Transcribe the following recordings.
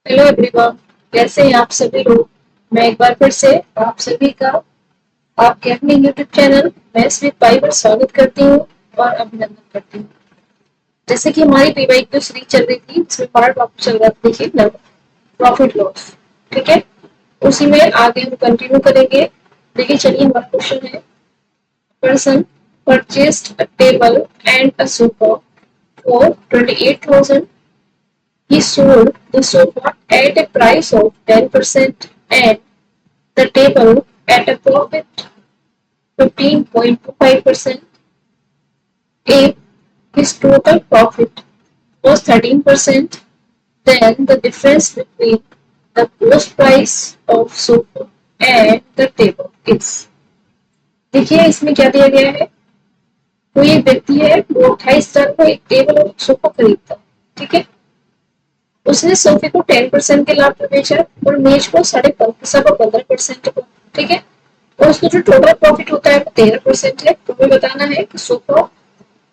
Hello everyone, कैसे हैं आप सभी लोग। मैं एक बार फिर से आप सभी का आपके अपने यूट्यूब चैनल मैथ्स विद पाई पर स्वागत करती हूँ और अभिनंदन करती हूँ। जैसे कि हमारी पीवाई जो सीरीज चल रही थी उसमें पार्ट वापस चल रहा था, देखिए प्रॉफिट लॉस। ठीक है, उसी में आगे हम कंटिन्यू करेंगे। देखिए चलिए, हमारा क्वेश्चन है, person purchased a table and a sofa for 28,000. He sold the sofa at a price of 10% and the table at a profit 15.25%. If his total profit was 13%, then the difference between the cost price of sofa and the table is. देखिए इसमें क्या दिया गया है। कोई एक व्यक्ति है, वो 28,000 को एक टेबल और एक सोफा खरीदता है। ठीक है, उसने सोफे को 10% के लाभ पे बेचा और मेज को 15% को। ठीक है, और उसका जो टोटल प्रॉफिट होता है वो 13% है। तो हमें बताना है कि सोफा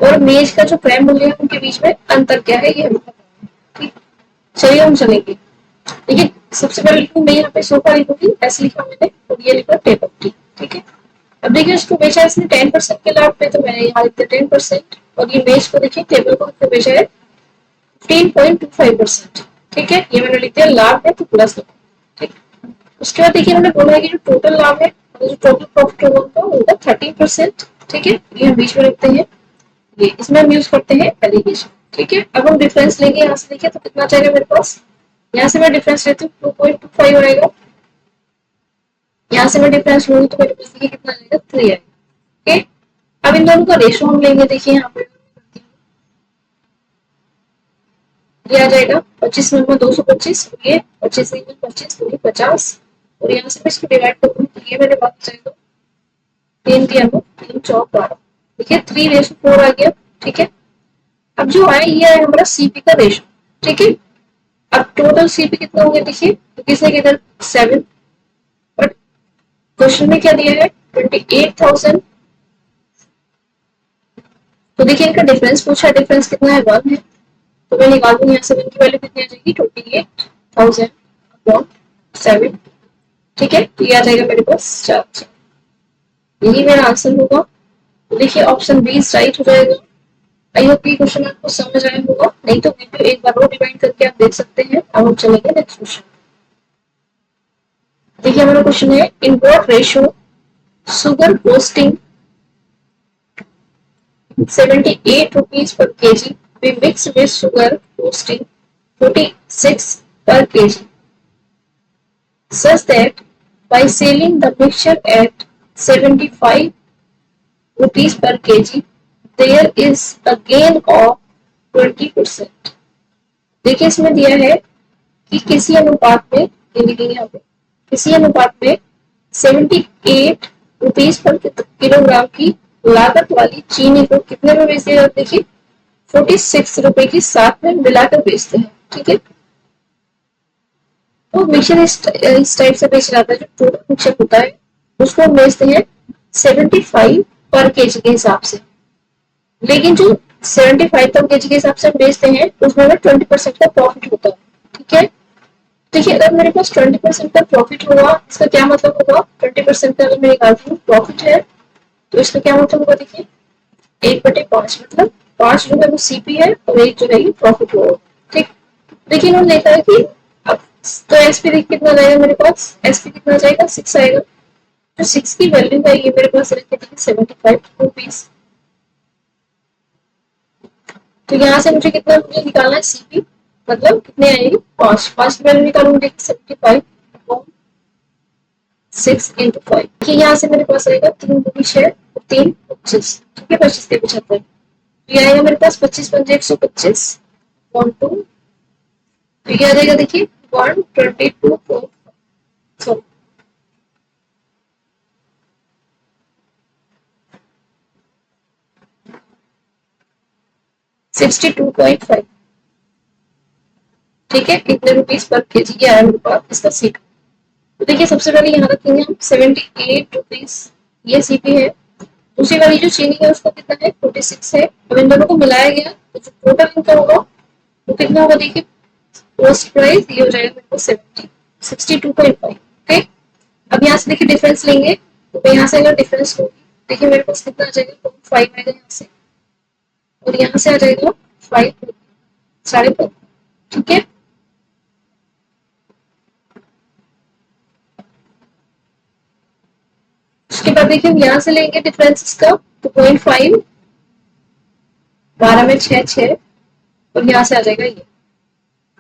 और मेज का जो क्रय मूल्य है उनके बीच में अंतर क्या है, ये हमें बताना है। ठीक, चलिए हम चलेंगे। देखिए सबसे पहले लिखूँ मैं यहाँ पे सोफा लिखूंगी, ऐसे लिखा मैंने, और ये लिखा टेबल टी। ठीक है, अब देखिए उसको बेचा इसने 10% के लाभ पे, तो मैंने यहाँ लिख दिया 10%। और ये मेज को देखिए, टेबल को कितने बेचा है 15.25%। ठीक है, ये मैंने लिख दिया लाभ है तो प्लस। ठीक, उसके बाद देखिए हमने बोला है कि जो टोटल लाभ है, जो टोटल प्रॉफिट होगा उनका होगा 13%। ठीक है, ये हम बीच में रखते हैं, ये इसमें हम यूज करते हैं एलिगेशन। ठीक है, अब हम डिफरेंस लेंगे यहाँ से। देखिए तो कितना चाहिए मेरे पास, यहाँ से मैं डिफरेंस लेती हूँ 2.25 आएगा, यहाँ से मैं डिफरेंस लूंगी तो मेरे पास देखिए कितना आएगा 3 आएगा। ओके, अब इन दोनों का रेशो हम लेंगे। देखिए यहाँ पे ये आ जाएगा 25 में 225, ये 25 में 25 तो 50, और यहाँ से मैं इसको डिवाइड करूंगी तो ये मेरे पास जाएगा 3 दिया को 3 चौक 12। देखिए 3:4 आ गया। ठीक है, अब जो है ये है हमारा सीपी का रेशो। ठीक है, अब टोटल सीपी कितना हो गया देखिए, तो किसने किधर 7, बट क्वेश्चन में क्या दिया है 28,000। तो देखिए इनका डिफरेंस पूछा, डिफरेंस कितना है 1 है, तो मैं निकाल दूंगी यहाँ से 1 की वैल्यू कितनी आ जाएगी 28,000 अपॉन 7। ठीक है, तो ये आ जाएगा मेरे पास 4। यही मेरा आंसर होगा। तो देखिए ऑप्शन बी राइट हो जाएगा। आई होप ये क्वेश्चन आपको समझ आया होगा, नहीं तो वीडियो एक बार और रिवाइंड करके आप देख सकते हैं। अब हम चलेंगे नेक्स्ट क्वेश्चन। देखिए हमारा क्वेश्चन है, in what ratio sugar costing 78 rupees per kg we mix with sugar costing 46 per kg, such that by selling the mixture at 75 rupees per kg there is a gain of 20%. देखिए इसमें दिया है कि किसी अनुपात में, ये लिखेंगे यहाँ पे, किसी अनुपात में 78 रुपीज पर किलोग्राम की लागत वाली चीनी को कितने में बेच दिया जाता है। देखिए 46 रुपए की साथ में मिलाकर बेचते हैं। ठीक है, तो मिक्सर इस टाइप से बेचा जाता है, जो टोटल मिक्सर होता है उसको हम बेचते हैं 75 पर केजी के हिसाब से। लेकिन जो 75 पर केजी के हिसाब से हम बेचते हैं उसमें हमें 20% का प्रॉफिट होता है। ठीक है, देखिए अगर मेरे पास 20% का प्रॉफिट होगा, इसका क्या मतलब होगा, 20% का अगर मैं निकालती हूँ प्रॉफिट है तो इसका क्या मतलब होगा, देखिए 1/5, मतलब 5 जो है वो सीपी है और 1 जो है ये प्रॉफिट होगा। ठीक, देखिए इन्होंने देखा है कि अब तो एसपी देखिए कितना जाएगा मेरे पास, एसपी कितना जाएगा 6 आएगा। जो 6 की वैल्यू है ये मेरे पास रखी थी 75 रुपीज। तो यहाँ से मुझे कितना मुझे निकालना है सीपी, मतलब कितने आएगी 5, 5 की वैल्यू निकालूंगी 75 6 into 5। देखिए यहाँ से मेरे पास आएगा 3 दूनी 6 3 25। ठीक है, 25 के 75, ये आएगा मेरे पास 25 पंजे 125 2, तो ये आ जाएगा देखिए 122 सॉरी 62.5। ठीक है, कितने रुपीज पर केजी ये आया मेरे पास इसका सीपी। तो देखिए सबसे पहले यहाँ रखेंगे हम 78 रुपीज, ये सीपी है। दूसरी वाली जो चीनी है उसका कितना है 46 है। अब इन दोनों को मिलाया गया तो जो टोटल इनका होगा वो कितना होगा देखिए पोस्ट प्राइस ये हो जाएगा मेरे को 62.5। ओके, अब यहाँ से देखिए डिफरेंस लेंगे तो यहाँ से अगर डिफरेंस होगी, देखिए मेरे पास कितना आ जाएगा 5 आएगा यहाँ से, और यहाँ से आ जाएगा 5, 5.5। ठीक है, उसके बाद देखिए हम यहाँ से लेंगे डिफरेंस इसका, तो 0.5, 12 में 6, और यहाँ से आ जाएगा ये।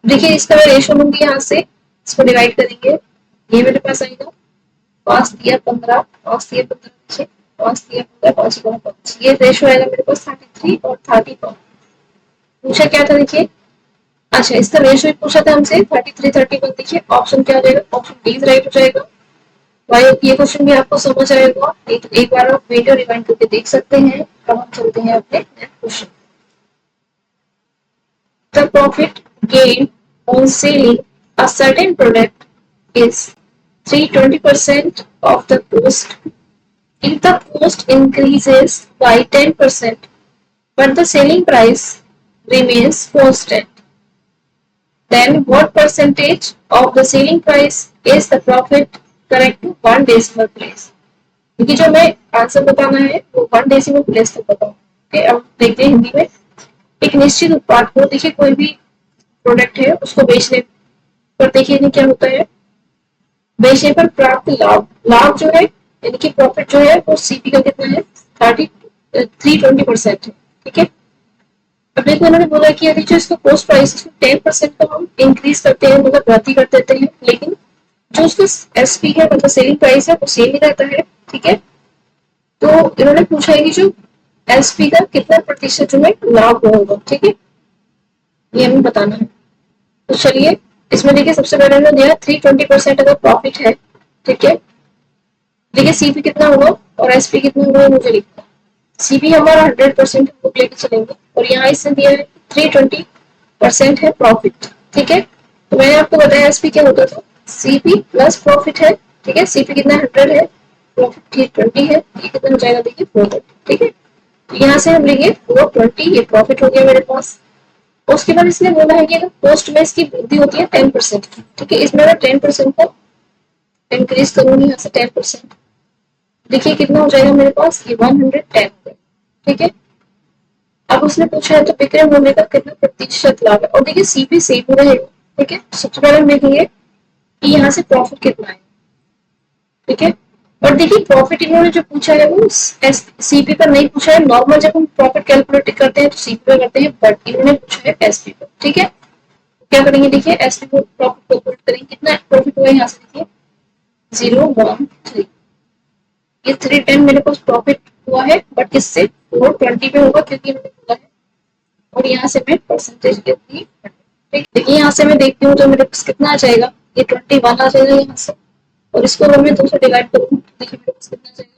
देखिए इसका मैं रेशो लूंगी, यहाँ से इसको डिवाइड करेंगे, ये मेरे पास आएगा 5 दिया 15, 5 दिया 15, 5 दिया 15, 5 गुना 5, ये रेशो आएगा मेरे पास 33 और 35। पूछा क्या था देखिए, अच्छा इसका रेशो पूछा था हमसे 33, 31। देखिए ऑप्शन क्या हो जाएगा, ऑप्शन डी राइट हो जाएगा। भाई ये क्वेश्चन भी आपको समझ आएगा, एक बार आप वीडियो रिवाइंड करके देख सकते हैं। अब हम चलते हैं अपने next question. The profit gained on selling a certain product is 320% of the cost. If the cost increases by 10%, but the selling price remains constant, then what percentage of the selling price is the profit correct to 1 decimal place? क्योंकि जो मैं answer बताना है वो 1 decimal place तक बताऊं। Okay, अब देखते हैं हिंदी में। एक निश्चित उत्पाद को, देखिए कोई भी प्रोडक्ट है उसको बेचने पर देखिए क्या होता है, बेचने पर प्राप्त लाभ, लाभ जो है यानी कि प्रॉफिट जो है वो सीपी का कितना है, 320% है। ठीक है, अब देखो उन्होंने बोला कि यदि जो इसका कॉस्ट प्राइस 10% का हम इंक्रीज करते हैं, मतलब वृद्धि कर देते हैं, लेकिन जो उसका एसपी है मतलब सेलिंग प्राइस है वो सेम ही रहता है। ठीक है, तो इन्होंने पूछा है कि जो एसपी का कितना प्रतिशत जो है लाभ होगा। ठीक है, ये हमें बताना है। तो चलिए इसमें देखिए सबसे पहले इन्होंने दिया 320% अगर प्रॉफिट है। ठीक है, देखिए सीपी कितना होगा और एसपी कितना होगा मुझे लिखना। सीपी हमारा 100% बुक लेके चलेंगे, और यहाँ इससे दिया है 320% है प्रॉफिट। ठीक है, तो मैंने आपको बताया एसपी क्या होता था, सीपी प्लस प्रॉफिट है। ठीक है, सीपी कितना 100 है, प्रॉफिट 320 है, ये कितना हो जाएगा देखिए 430। ठीक है, तो यहाँ से हम लेंगे 420, ये प्रॉफिट हो गया मेरे पास। उसके बाद इसने बोला है कि अगर कॉस्ट में इसकी वृद्धि होती है 10% की। ठीक है, इसमें मैं 10% को इंक्रीज करूंगी यहाँ से 10%, देखिए कितना हो जाएगा मेरे पास, ये 110। ठीक है, अब उसने पूछा है तो विक्रय मूल्य का कितना प्रतिशत लाभ है, और देखिए सीपी सेम रहेगा। ठीक है, सबसे पहले हम देखेंगे कि यहाँ से प्रॉफिट कितना है। ठीक है, और देखिए प्रॉफिट इन्होंने जो पूछा है वो सीपी पर नहीं पूछा है। नॉर्मल जब हम प्रॉफिट कैलकुलेट करते हैं तो सीपी पर करते हैं, बट इन्होंने पूछा है एसपी पर। ठीक है, क्या करेंगे देखिए, एसपी को प्रॉफिट कैलकुलेट करेंगे, कितना प्रॉफिट हुआ है यहाँ से देखिए 013, ये 310 मेरे पास प्रॉफिट हुआ है, बट किससे 420 पे होगा क्योंकि मैंने बोला है, और यहाँ से मैं परसेंटेज लेती हूँ। ठीक, देखिए यहाँ से मैं देखती हूँ तो मेरे पास कितना आ जाएगा, ये 21 आ जाएगा यहाँ से, और इसको अगर मैं 2 से डिवाइड करूँ तो देखिए मेरे पास कितना जाएगा,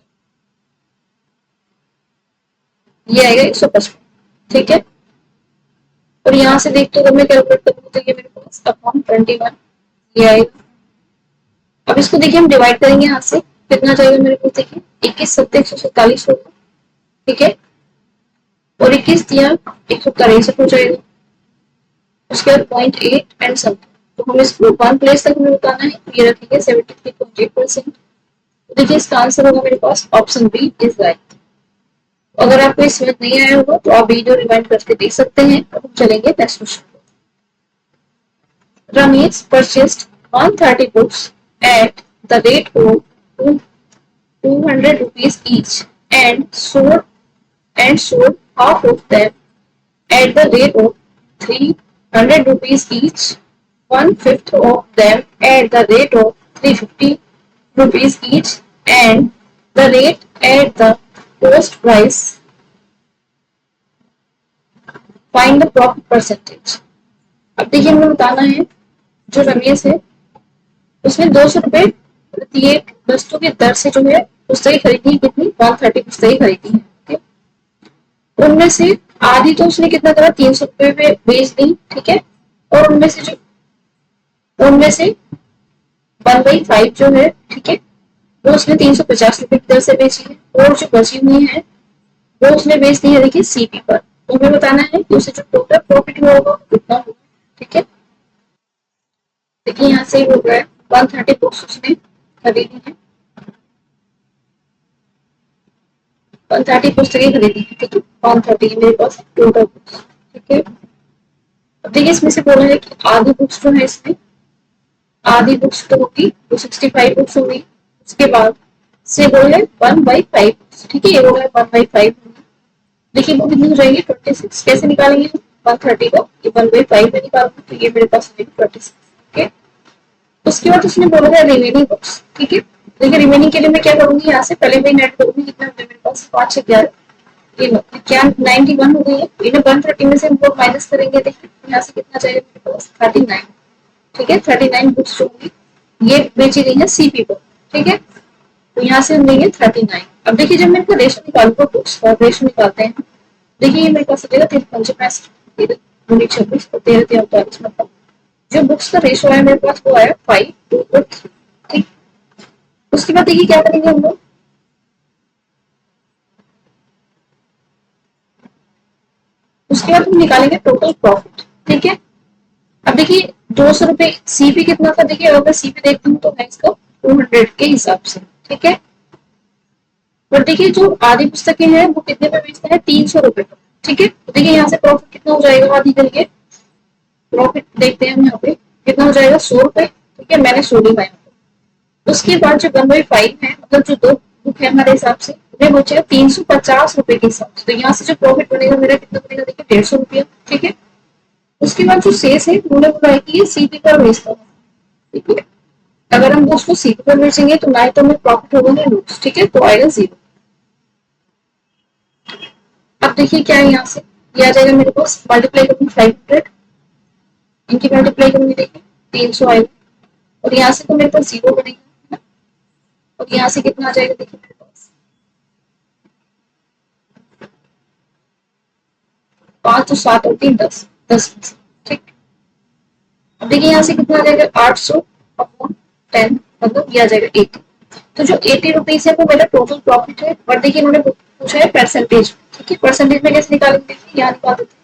ये आएगा 155। ठीक है, और यहाँ से देखते हुए मैं कैलकुलेट करूँ तो ये मेरे पास अपॉन 21 ये आएगा। अब इसको देखिए हम डिवाइड करेंगे, यहाँ से कितना जाएगा मेरे पास देखिए 21 7 147 होगा। ठीक है, और 21 दिया 163 हो जाएगा, उसके बाद 0.8 एंड समथिंग, तो हम इसको 1 प्लेस तक हमें बताना है, तो ये रखेंगे 73.8%। देखिए इसका आंसर होगा मेरे पास ऑप्शन बी इज राइट। अगर आपको ये समझ नहीं आया होगा तो आप वीडियो रिवाइंड करके देख सकते हैं। अब हम चलेंगे next question. Ramesh purchased 130 books at the rate of 200 rupees each and sold half of them at the rate of 300 rupees each, 1/5 of them at the rate of 350 rupees each, and the rate at the cost price. Find the profit percentage. अब देखिए हमें बताना है जो रमेश है उसने 200 रुपए प्रति एक वस्तु की दर से जो है पुस्तकें खरीदी, कितनी 130 पुस्तकें खरीदी है। ठीक है, उनमें से आधी तो उसने कितना करा 300 रुपए में बेच दी। ठीक है, और उनमें से 1/5 जो है, ठीक है, वो उसने 350 रुपए की दर से बेची है, और जो बची हुई है वो उसने बेच दी है देखिए सीपी पर। तो हमें बताना है कि उसे जो टोटल प्रॉफिट हुआ होगा कितना होगा। ठीक है, देखिए यहाँ से हो गया है 130 बुक्स उसने खरीदी है, 130 पुस्तकें खरीदी है, ठीक है, 130 मेरे पास टोटल बुक्स, ठीक है। अब देखिए इसमें से बोला है कि आधी बुक्स जो है इसमें, आधी बुक्स तो होगी 265 बुक्स होगी, उसके बाद से वो है 1/5, ठीक है, ये हो गया 1/5। देखिए वो कितनी हो जाएगी 26, कैसे निकालेंगे 130 को 1/5 में निकालूंगा तो ये मेरे पास 26, ठीक है। उसके बाद उसने बोला है रिमेनिंग बुक्स, ठीक है। देखिए रिमेनिंग के लिए मैं क्या करूंगी, यहाँ से पहले मैं नेट करूंगी कितना होता है मेरे पास 5 से 11, ये क्या 91 हो गई है, इन्हें 130 में से हम लोग माइनस करेंगे, देखिए यहाँ से कितना चाहिए मेरे पास 39, ठीक है, 39 बुक्स जो होंगी ये बेची गई है सीपी पर, ठीक है, तो यहाँ से हम लेंगे 39। अब देखिए जब मैं इनका रेशो निकालूंगा, बुक्स का रेशो निकालते हैं, देखिए ये मेरे पास आ जाएगा 3 5 26 और 13 43, मतलब जो बुक्स का रेशो है मेरे पास वो आया 5 2 और 3, ठीक। उसके बाद देखिए क्या करेंगे हम लोग, उसके बाद हम निकालेंगे टोटल प्रॉफिट, ठीक है। अब देखिए 200 रुपए सीपी कितना था, देखिए अगर मैं सीपी देखती हूँ तो मैं इसको 200 के हिसाब से, ठीक है। पर देखिए जो आधी पुस्तकें हैं वो कितने पे बेचता है 300 रुपए पर, ठीक है। तो देखिए यहाँ से प्रॉफिट कितना हो जाएगा आधी करके, प्रॉफिट देखते हैं हम यहाँ पे कितना हो जाएगा 100 रुपए, ठीक है, मैंने 100 लिखा है। उसके बाद जो 1/5 है, मतलब जो दो बुक है हमारे हिसाब से वे बचेगा 350 रुपए के हिसाब से, तो यहाँ से जो प्रॉफिट बनेगा मेरा कितना बनेगा, देखिए 150 रुपया, ठीक है। उसके बाद जो शेष है उन्होंने बोला है कि ये सीपी पर बेचता है, ठीक है। अगर हम उसको सीपी पर बेचेंगे तो ना ही तो हमें प्रॉफिट होगा ना लॉस, ठीक है, तो आएगा 0। अब देखिए क्या है यहाँ से, ये आ जाएगा मेरे पास, मल्टीप्लाई करूंगी 500, इनकी मल्टीप्लाई करूंगी, देखिए 300 आएगा, और यहाँ से तो मेरे पास 0 बनेगा, और यहाँ से कितना आ जाएगा, देखिए मेरे पास 5 तो 7 और 3 10, 10, ठीक। अब देखिए यहाँ से कितना आ जाएगा 800 अपॉन 10, मतलब ये आ जाएगा 80। तो जो 80 रुपीज है वो मेरा टोटल प्रॉफिट है, और देखिए इन्होंने पूछा है परसेंटेज, ठीक है, परसेंटेज में कैसे निकालेंगे, देखिए यहाँ निकाल देते हैं,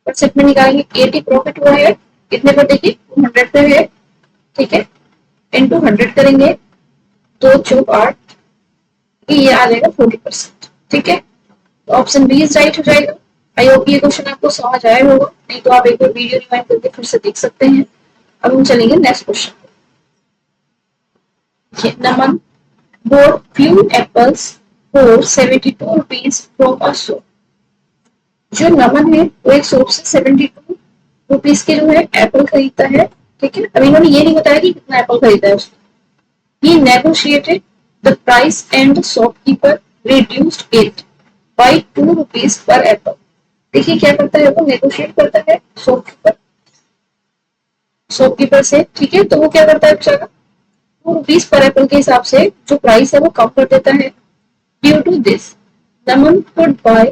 परसेंट में निकालेंगे, 80 प्रॉफिट हुआ है कितने पर, देखिए 100 पे है, ठीक है, इंटू 100 करेंगे, 2 चौक 8, ये आ जाएगा 40%, ठीक है। ऑप्शन बी इज राइट हो जाएगा। आई होप ये क्वेश्चन आपको समझ आया होगा, नहीं तो आप एक बार वीडियो रिवाइंड करके फिर से देख सकते हैं। अब हम चलेंगे next question. Naman bought few apples for 72 rupees from a shop। जो नमन है वो एक शॉप से 72 रुपीज के जो है एप्पल खरीदता है, ठीक है। अब इन्होंने ये नहीं बताया कि कितना एप्पल खरीदा है उसने। He negotiated the price and the shopkeeper reduced it by 2 rupees per apple। देखिए क्या करता है, वो नेगोशिएट करता है शॉपकीपर से, ठीक है, तो वो क्या करता है बेचारा, 2 रुपीज पर एप्पल के हिसाब से जो प्राइस है वो कम कर देता है। Due to this Naman could buy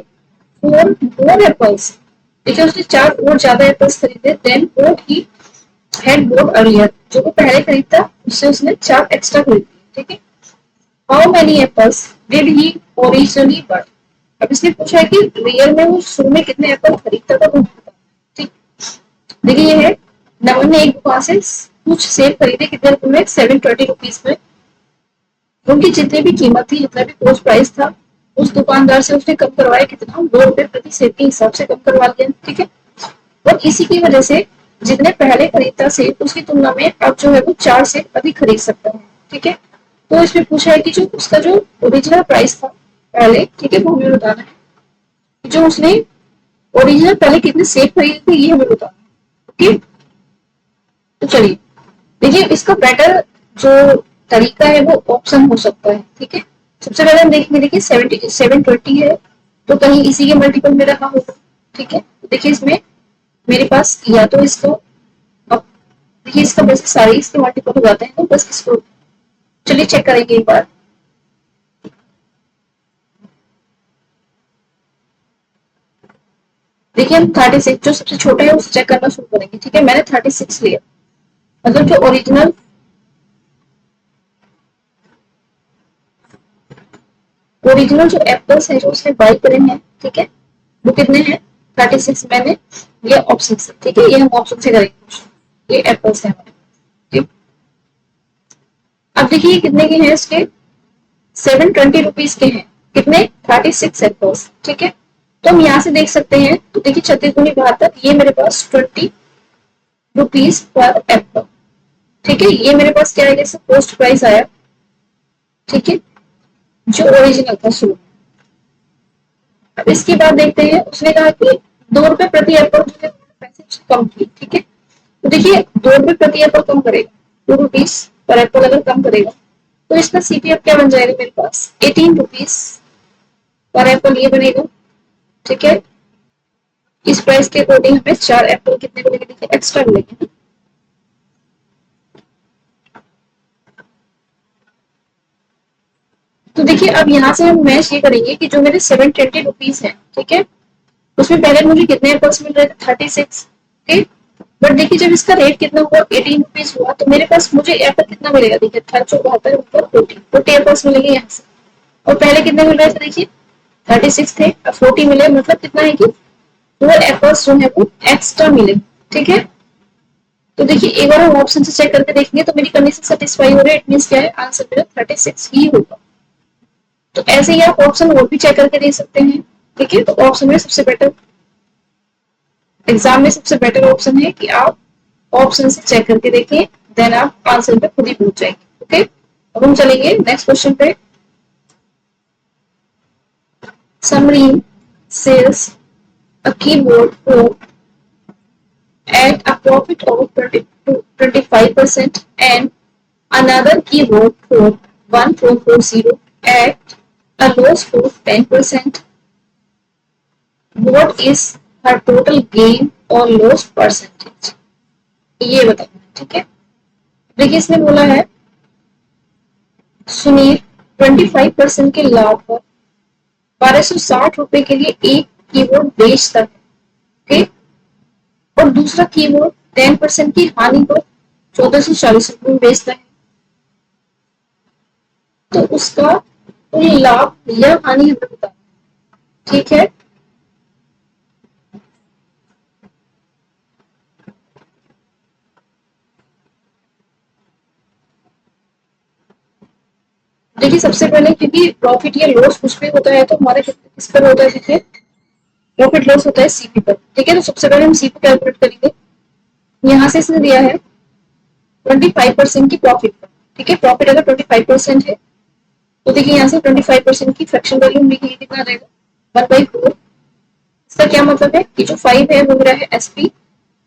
4 more apples। देखिए उसने 4 और ज्यादा एप्पल्स खरीदे then what he had bought earlier, जो वो पहले खरीदता उससे उसने 4 एक्स्ट्रा खरीद लिए, ठीक है। How many apples did he originally but. अब इसने पूछा है कि रियल में वो शुरू में कितने एप्पल खरीदता था वो बता, ठीक। देखिए ये है, नमन ने एक दुकान से कुछ सेब खरीदे कितने रुपए में, 720 रुपीज में। उनकी जितनी भी कीमत थी, जितना भी कॉस्ट प्राइस था, उस दुकानदार से उसने कम करवाया कितना, 2 रुपए प्रति सेब के हिसाब से कम करवा लिया, ठीक है। और इसी की वजह से जितने पहले खरीदता सेब उसकी तुलना में अब जो है वो 4 सेब अधिक खरीद सकता है, ठीक है। तो इसमें पूछा है कि जो उसका जो ओरिजिनल प्राइस था पहले, ठीक है, वो हमें बताना है। जो उसने ओरिजिनल पहले कितने सेब खरीदे थे ये हमें बताना है, ओके। तो चलिए देखिए इसका बेटर जो तरीका है वो ऑप्शन हो सकता है, ठीक है। सबसे पहले हम देखेंगे, देखिए 720 है तो कहीं इसी के मल्टीपल में रहा होगा, ठीक है। देखिए इसमें मेरे पास या तो इसको, अब देखिए इसका बस सारे इसके मल्टीपल हो जाते हैं, तो बस इसको चलिए चेक करेंगे एक बार। देखिए हम 36 जो सबसे छोटा है उसे चेक करना शुरू करेंगे, ठीक है। मैंने 36 लिया, मतलब जो ओरिजिनल जो एप्पल्स है जो उसने बाय करे हैं, ठीक है, वो कितने हैं 36 मैंने, ये ऑप्शन से, ठीक है, ये हम ऑप्शन से करेंगे, ये एप्पल्स है हमारे, अब देखिए कितने के हैं इसके, 720 के हैं, कितने 36 एप्पल्स, ठीक है। तो हम यहाँ से देख सकते हैं, तो देखिए 36×72, ये मेरे पास 20 रुपीज पर एप्पल, ठीक है। ये मेरे पास क्या आएगा, पोस्ट प्राइस आया, ठीक है, जो ओरिजिनल था शुरू। अब इसके बाद देखते हैं, उसने कहा कि 2 रुपए प्रति एप्पल जो है पैसे कम की, ठीक है। तो देखिए 2 रुपए प्रति एप्पल कम करेगा, 2 रुपीज पर एप्पल अगर कम करेगा, तो इसका सीपीएफ क्या बन जाएगा मेरे पास, 18 रुपीज पर एप्पल ये बनेगा, ठीक है। इस प्राइस के अकॉर्डिंग हमें 4 एप्पल कितने मिलेंगे, देखिए एक्स्ट्रा मिलेंगे। तो देखिए अब यहाँ से हम मैच ये करेंगे कि जो मेरे 720 है, ठीक है, उसमें पहले मुझे कितने एप्पल्स मिल रहे थे, 36, ठीक। बट देखिए जब इसका रेट कितना हुआ, 18 रुपीज हुआ, तो मेरे पास मुझे एप्पल कितना मिलेगा, देखिए 472 40 एप्पल्स मिलेंगे यहाँ से। और पहले कितने मिल रहे थे, देखिए 36 थे, अब 40 मिले, मतलब कितना है कि 2 एप्पल्स जो है वो एक्स्ट्रा मिले, ठीक है। तो देखिए एक बार हम ऑप्शन से चेक करके देखेंगे, तो मेरी कंडीशन सेटिस्फाई हो रही है, इट मींस क्या है, आंसर मेरा 36 ही होगा। तो ऐसे ही आप ऑप्शन और भी चेक करके दे सकते हैं, ठीक है। तो ऑप्शन में सबसे बेटर, एग्जाम में सबसे बेटर ऑप्शन है कि आप ऑप्शन से चेक करके देखिए, देन आप आंसर पे खुद ही पहुंच जाएंगे, ओके। अब हम चलेंगे नेक्स्ट क्वेश्चन पे। Submarine sells a keyboard for at a profit of 20 to 25% and another keyboard for 1440 at a loss of 10%. What is her total gain or loss percentage? ये बताना, ठीक है। देखिए इसने बोला है सुनील 25% के लाभ पर 1260 रुपए के लिए एक कीबोर्ड बेचता है, ओके। और दूसरा कीबोर्ड 10% की हानि पर 1440 रुपए में बेचता है। तो उसका कुल लाभ या हानि हमें बताना, ठीक है। देखिए सबसे पहले, क्योंकि प्रॉफिट या लॉस कुछ भी होता है तो हमारे किस पर होता है, देखिए प्रॉफिट लॉस होता है सीपी पर, ठीक है। तो सबसे पहले हम सीपी कैलकुलेट करेंगे। यहाँ से इसने दिया है 25% की प्रॉफिट पर, ठीक है। प्रॉफिट अगर 25% है, तो देखिए यहाँ से 25% की फ्रैक्शन वैल्यू लिखेंगे, कितना आ जाएगा 1/4। इसका क्या मतलब है कि जो 5 है वो मेरा है एसपी,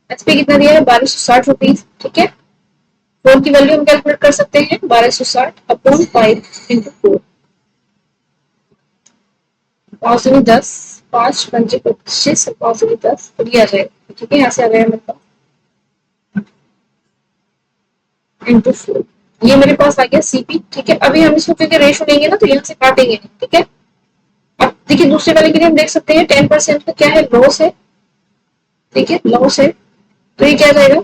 एसपी कितना दिया है 1260 रुपीज, ठीक है। 4 की वैल्यू हम कैलकुलेट कर सकते हैं, 1260 अपॉन 5 इंटू 4, 5×10, 5×5 25, 5×10, तो ये आ जाएगा, ठीक है। यहाँ से आ गया मेरे पास इंटू 4, ये मेरे पास आ गया सीपी, ठीक है। अभी हम इसको क्योंकि रेशो लेंगे ना, तो यहाँ से काटेंगे, ठीक है। अब देखिए दूसरे वाले के लिए हम देख सकते हैं 10% का क्या है, लॉस है, ठीक है, लॉस है। तो ये क्या जाएगा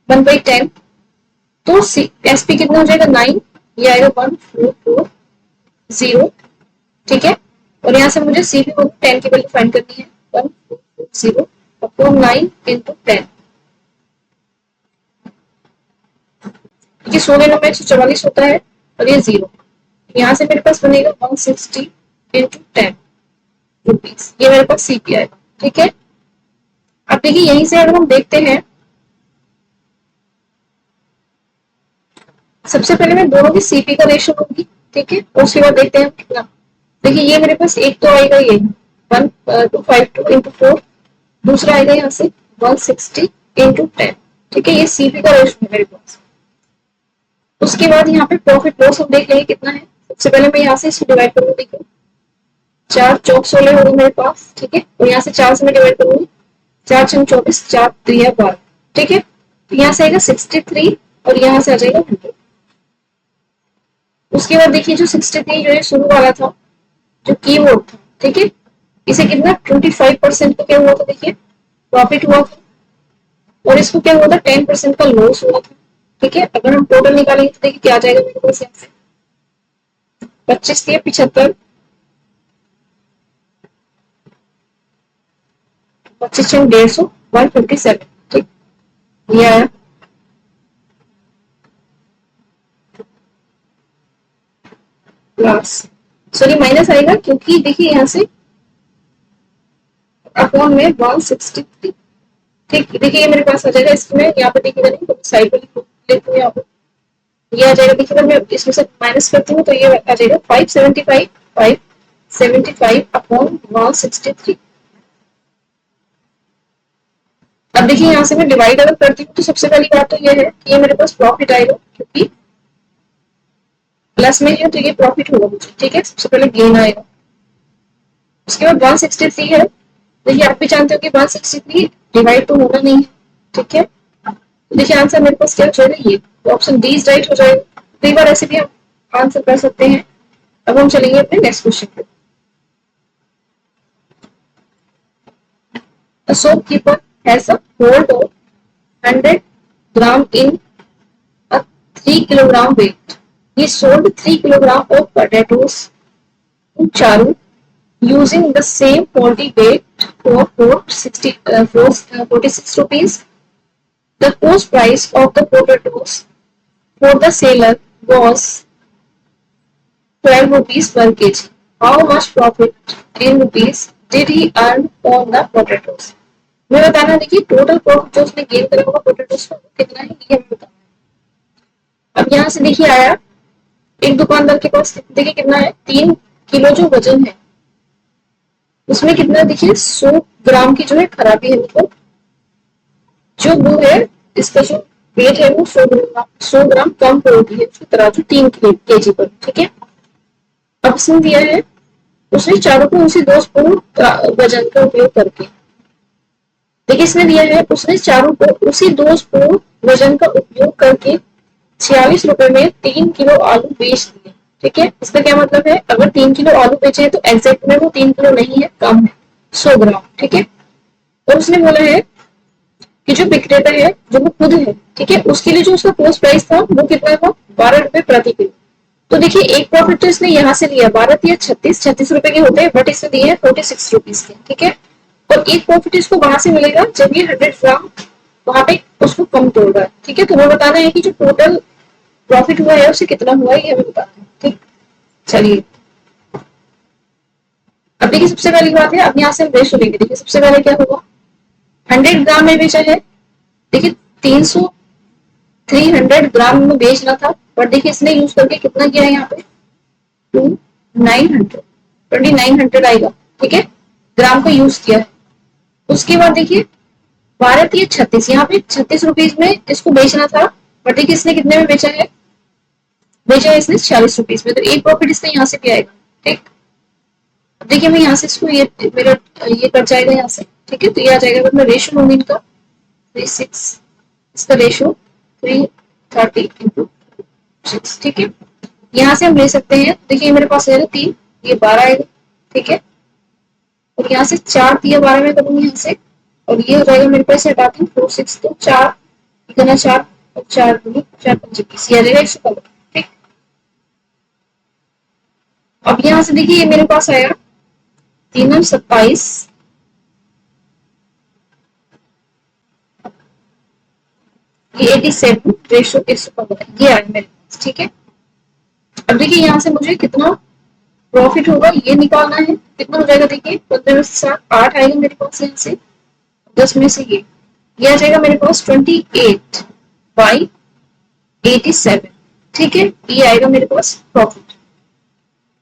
1/10, तो एसपी कितना हो जाएगा 9, ये आएगा 1440, ठीक है। और यहाँ से मुझे सीपी को 10 की वैल्यू फाइंड करनी है, 1440 अपॉन 9 इंटू 10, क्योंकि 16×9 144 होता है, और ये 0, यहाँ से मेरे पास बनेगा 160 इंटू 10 रुपीज, ये मेरे पास सीपी आएगा, ठीक है। अब देखिए यहीं से अगर हम देखते हैं, सबसे पहले मैं दोनों की सीपी का रेशो लूंगी, ठीक है। उसके बाद देखते हैं कितना। देखिए ये मेरे पास एक तो आएगा ये 1252 इंटू 4, दूसरा आएगा यहाँ से 160 इंटू 10, ठीक है। ये सीपी का रेशो है मेरे पास। उसके बाद यहाँ पे प्रॉफिट लॉस हम देख लेंगे कितना है। सबसे पहले मैं यहाँ से इसको डिवाइड करूंगी, देखिए 4 चौक 16 होगी मेरे पास, ठीक है। और यहाँ से 4 से मैं डिवाइड करूंगी, 4×6 = 24, 4×3 = 12, ठीक है। तो यहाँ से आएगा 63 और यहाँ से आ जाएगा 100। उसके बाद देखिए जो 63 जो है शुरू वाला था, जो कीबोर्ड था, ठीक है, इसे कितना 25% का क्या हुआ था, देखिए प्रॉफिट हुआ था, और इसको क्या हुआ था 10% का लॉस हुआ था, ठीक है। अगर हम टोटल निकालेंगे तो देखिए क्या आ जाएगा मेरे पास, 25 के 75, 25 × 150, 157, ठीक, ये आया। प्लस, सॉरी माइनस आएगा क्योंकि देखिए यहाँ से अपॉन में 163, ठीक। देखिए ये मेरे पास आ जाएगा, इसमें यहाँ पे देखिएगा नहीं तो साइड में लिख लेती हूँ यहाँ पे, ये आ जाएगा। देखिए अगर मैं इसमें से माइनस करती हूँ तो ये आ जाएगा 575 अपॉन 163। अब देखिए यहाँ से मैं डिवाइड अगर करती हूँ तो सबसे पहली बात तो ये है कि ये मेरे पास प्रॉफिट आएगा, क्योंकि प्लस में है तो ये प्रॉफिट होगा मुझे, ठीक है। सबसे पहले गेन आएगा, उसके बाद 163 है। देखिए आप भी जानते हो कि 163 डिवाइड तो होना नहीं है, ठीक है। तो देखिए आंसर मेरे पास क्या हो जाएगा, ये तो ऑप्शन डी इज राइट हो जाएगा। कई बार ऐसे भी हम आंसर कर सकते हैं। अब हम चलेंगे अपने नेक्स्ट क्वेश्चन पे। A shopkeeper has a hold of 100 gram in a 3 kilogram weight. He sold 3 kilogram of potatoes to Charu using the same quantity weight for 46 rupees. The cost price of the potatoes for the seller was 12 rupees per kg. How much profit in rupees did he earn on the potatoes? मैं बताना, देखिए total profit जो उसने gain करा होगा potatoes का कितना है ये हमें बताना है। अब यहाँ से देखिए आया एक दुकानदार के पास, देखिए कितना है 3 किलो जो वजन है उसमें कितना, देखिए 100 ग्राम की जो है खराबी है, मतलब जो वो है इसका जो वेट है वो 100 ग्राम कम पड़ती है उसकी तराजू 3 केजी पर, ठीक है। अब उसने दिया है, उसने चारों को उसी 2 स्पून वजन का उपयोग करके, देखिए इसने दिया है उसने चारों को उसी 2 स्पून वजन का उपयोग करके 46 रुपए में 3 किलो आलू बेच दिए, ठीक है। इसका क्या मतलब है, अगर 3 किलो आलू बेचे तो एग्जैक्ट में वो 3 किलो नहीं है, कम है 100 ग्राम, ठीक है। और उसने बोला है कि जो विक्रेता है जो वो खुद है, ठीक है, उसके लिए जो उसका कोस्ट प्राइस था वो कितना था, 12 रुपए प्रति किलो। तो देखिए एक प्रॉफिट तो इसने यहाँ से लिया 12 दिया 36 रुपए के होते हैं, बट इसने दिए हैं 46 रुपीज के, ठीक है। और एक प्रॉफिट इसको वहां से मिलेगा जब ये 100 ग्राम वहां पे उसको कम तोड़ रहा है, ठीक है। तो वो बताना है कि जो टोटल प्रॉफिट हुआ है उसे कितना हुआ है ये हमें बताना है, ठीक। चलिए अब देखिए सबसे पहली बात है, अब यहाँ से हम रेशो लेंगे। देखिए सबसे पहले क्या होगा, 100 ग्राम में बेचा है, देखिए 300 300 ग्राम में बेचना था, बट देखिए इसने यूज करके कितना किया है यहाँ पे 2900 आएगा, ठीक है, ग्राम का यूज किया है। उसके बाद देखिए 12 36, यहाँ पे 36 रुपीज में इसको बेचना था, बट देखिए इसने कितने में बेचा है, बेचा है इसने 46 रुपीज में, तो एक प्रॉफिट इसने यहाँ से भी आएगा, ठीक। देखिए मैं यहाँ से इसको ये मेरा ये कट जाएगा यहाँ से, ठीक है। तो ये आ जाएगा, अगर मैं रेशो लूंगी इनका 36, इसका रेशो 330 × 6, ठीक है। यहाँ से हम ले सकते हैं, देखिए मेरे पास है 3, ये 12 आएगा, ठीक है। और यहाँ से 4 दिया 12 में करूंगी यहाँ से, और ये हो जाएगा मेरे पास, हटाती हूँ 4 6 तो 4 इतना 4 और 4 दूनी 4 5 21, ये आ जाएगा 115, ठीक। अब यहाँ से देखिए ये मेरे पास आया 3 27, ये 87 रेशो 115 ये आया मेरे पास, ठीक है। अब देखिए यहाँ से मुझे कितना प्रॉफिट होगा ये निकालना है, कितना हो जाएगा, देखिए 15 में से 7 8 आएगा मेरे पास, यहाँ से 10 में से ये आ जाएगा मेरे पास 28/87, ठीक है। ये आएगा मेरे पास प्रॉफिट।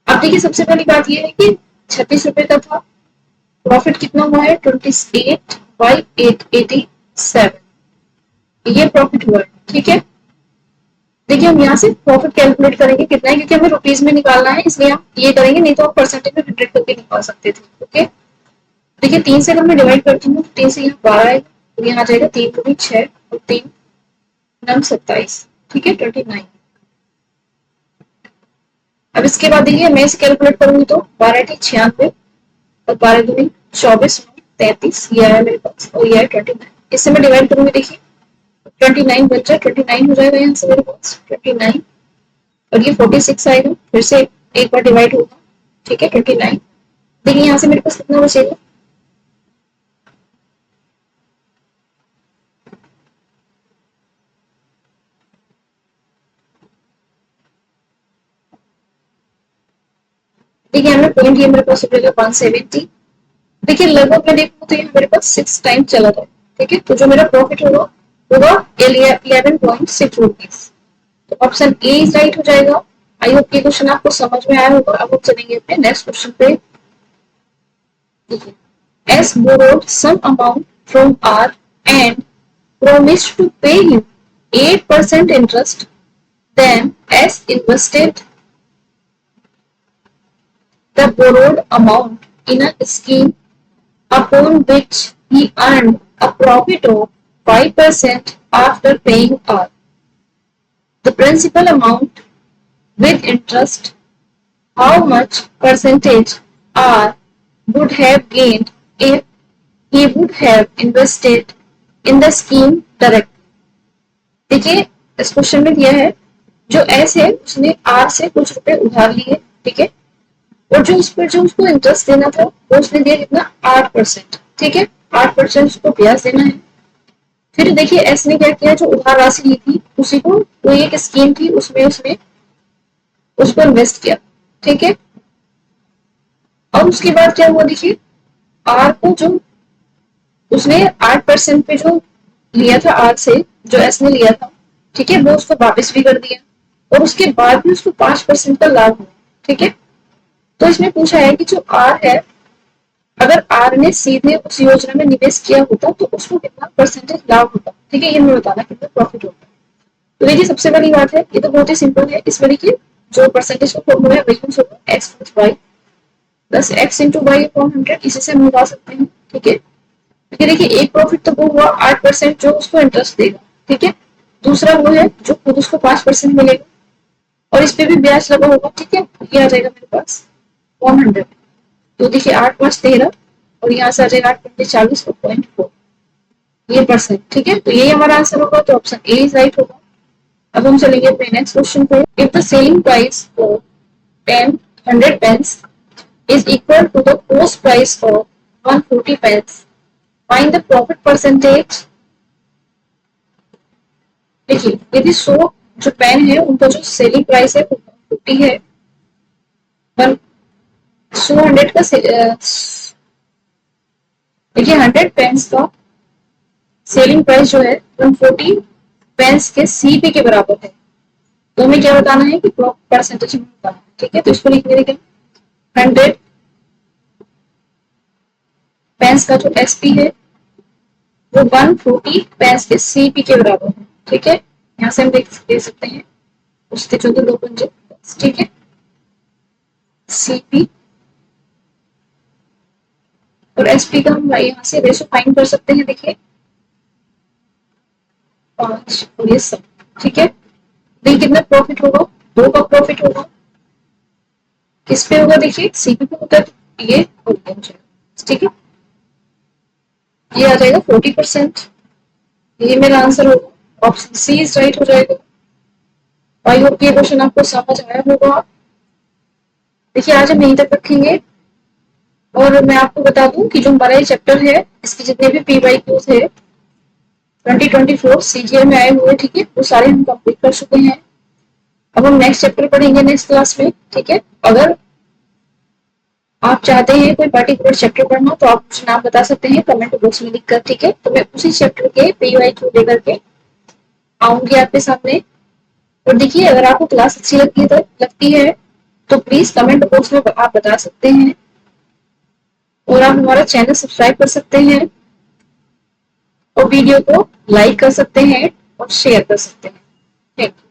अब देखिए सबसे पहली बात ये है कि 36 रुपए का था, प्रॉफिट कितना हुआ है 28/87, ये प्रॉफिट हुआ है, ठीक है। देखिए हम यहाँ से प्रॉफिट कैलकुलेट करेंगे कितना है, क्योंकि हमें रुपीज में निकालना है इसलिए हम ये करेंगे, नहीं तो आप परसेंटेज में 100 करके निकाल सकते थे, ओके। देखिए 3 से अगर मैं डिवाइड करती हूँ, 3 से यहाँ 12 आएगा, तो यहाँ आ जाएगा 3 दूनी 6 और 3 9 27, ठीक है 29। अब इसके बाद देखिए मैं इसे कैलकुलेट करूंगी तो 12 96 और 12 दूनी 24 33, ये आया मेरे पास, और ये आया 29। इससे मैं डिवाइड करूंगी, देखिए 29 बच जाए 29 हो जाएगा यहाँ से मेरे पास 29, और ये 46 आएगा, फिर से एक बार डिवाइड होगा, ठीक है 29। देखिए यहाँ से मेरे पास कितना बचेगा, देखिए हमने पॉइंट ये मेरे पास हो जाएगा 170। देखिए लगभग मैं देखूँ तो ये मेरे पास 6 टाइम चला जाए। ठीक है, तो जो मेरा प्रॉफिट होगा होगा 11.6 रुपीज। तो ऑप्शन ए इज राइट हो जाएगा। आई होप ये क्वेश्चन आपको समझ में आया होगा। अब हम चलेंगे अपने नेक्स्ट क्वेश्चन पे। S borrowed some amount from R and promised to pay him 8% interest. Then S invested the borrowed amount in a scheme upon which he earned a profit of 5% after paying R. The principal amount with interest, how much percentage R would have gained if he would have invested in the scheme directly. देखिए इस question में दिया है जो S है उसने are से कुछ रुपए उधार लिए। ठीक है, और जो उस पर जो उसको इंटरेस्ट देना था वो उसने दिया कितना 8%। ठीक है, 8% उसको ब्याज देना है। फिर देखिए एस ने क्या किया, जो उधार राशि ली थी उसी को, कोई एक स्कीम थी उसमें उसने उसको इन्वेस्ट किया। ठीक है, और उसके बाद क्या हुआ, देखिए आर को जो उसने 8% पे जो लिया था आर से, जो एस ने लिया था, ठीक है, वो उसको वापस भी कर दिया और उसके बाद भी उसको 5% का लाभ हुआ। ठीक है, तो इसमें पूछा है कि जो आर है, अगर आर ने सीधे उस योजना में निवेश किया होता तो उसको कितना परसेंटेज लाभ होता। ठीक है, ये हमें बताना कितना प्रॉफिट होता। तो देखिए सबसे बड़ी बात है, ये तो बहुत ही सिंपल है। इसमें देखिए जो परसेंटेज का फॉर्मूला है वही यूज होगा, x plus y plus x into y upon 100। इसी से हम निकाल सकते हैं। ठीक है, क्योंकि देखिए एक प्रॉफिट तो वो हुआ 8% जो उसको इंटरेस्ट देगा। ठीक है, दूसरा वो है जो खुद उसको 5% मिलेगा और इस पे भी ब्याज लगा होगा। ठीक है, ये आ जाएगा मेरे पास 100। तो देखिए 8×5 = 13 और यहाँ से आ जाएगा 8×40 ये परसेंट। ठीक है, तो यही हमारा आंसर होगा। तो ऑप्शन ए इज राइट होगा। अब हम चलेंगे अपने नेक्स्ट क्वेश्चन पे। If the selling price of 100 pence is equal to the cost price of 140 pence, find the profit percentage। देखिए यदि 100 जो पेन है उनका जो सेलिंग प्राइस है वो 140 है, 100 का देखिए 100 पेन्स का सेलिंग प्राइस जो है 140 पेन्स के सीपी के बराबर है। तो हमें क्या बताना है कि परसेंटेज में बताना है। ठीक है, तो इसको लिखेंगे, देखिए 100 पेन्स का जो एसपी है वो 140 पेन्स के सीपी के बराबर है। ठीक है, यहाँ से हम देख सकते हैं उसके 14 ठीक है, सीपी और एसपी का हम यहाँ से रेशो फाइंड कर सकते हैं। देखिए 5 और ये सब। ठीक है, देखिए कितना प्रॉफिट होगा, 2 का प्रॉफिट होगा। किस पे होगा, देखिए सीपी पे होगा, ये हो जाएगा। ठीक है, ये आ जाएगा 40%। ये मेरा आंसर होगा, ऑप्शन सी इज राइट हो जाएगा। आई होप ये क्वेश्चन आपको समझ आया होगा। देखिए आज हम यहीं तक रखेंगे और मैं आपको बता दूं कि जो हमारा ये चैप्टर है इसके जितने भी PYQ थे 2024 CGL में आए हुए, ठीक है, वो सारे हम कंप्लीट कर चुके हैं। अब हम नेक्स्ट चैप्टर पढ़ेंगे नेक्स्ट क्लास में। ठीक है, अगर आप चाहते हैं कोई पर्टिकुलर चैप्टर पढ़ना तो आप कुछ नाम बता सकते हैं कमेंट बॉक्स में लिखकर। ठीक है, तो मैं उसी चैप्टर के PYQ लेकर के आऊंगी आपके सामने। और देखिए अगर आपको क्लास अच्छी लगती है तो प्लीज कमेंट बॉक्स में आप बता सकते हैं और आप हमारा चैनल सब्सक्राइब कर सकते हैं और वीडियो को लाइक कर सकते हैं और शेयर कर सकते हैं। Thank you.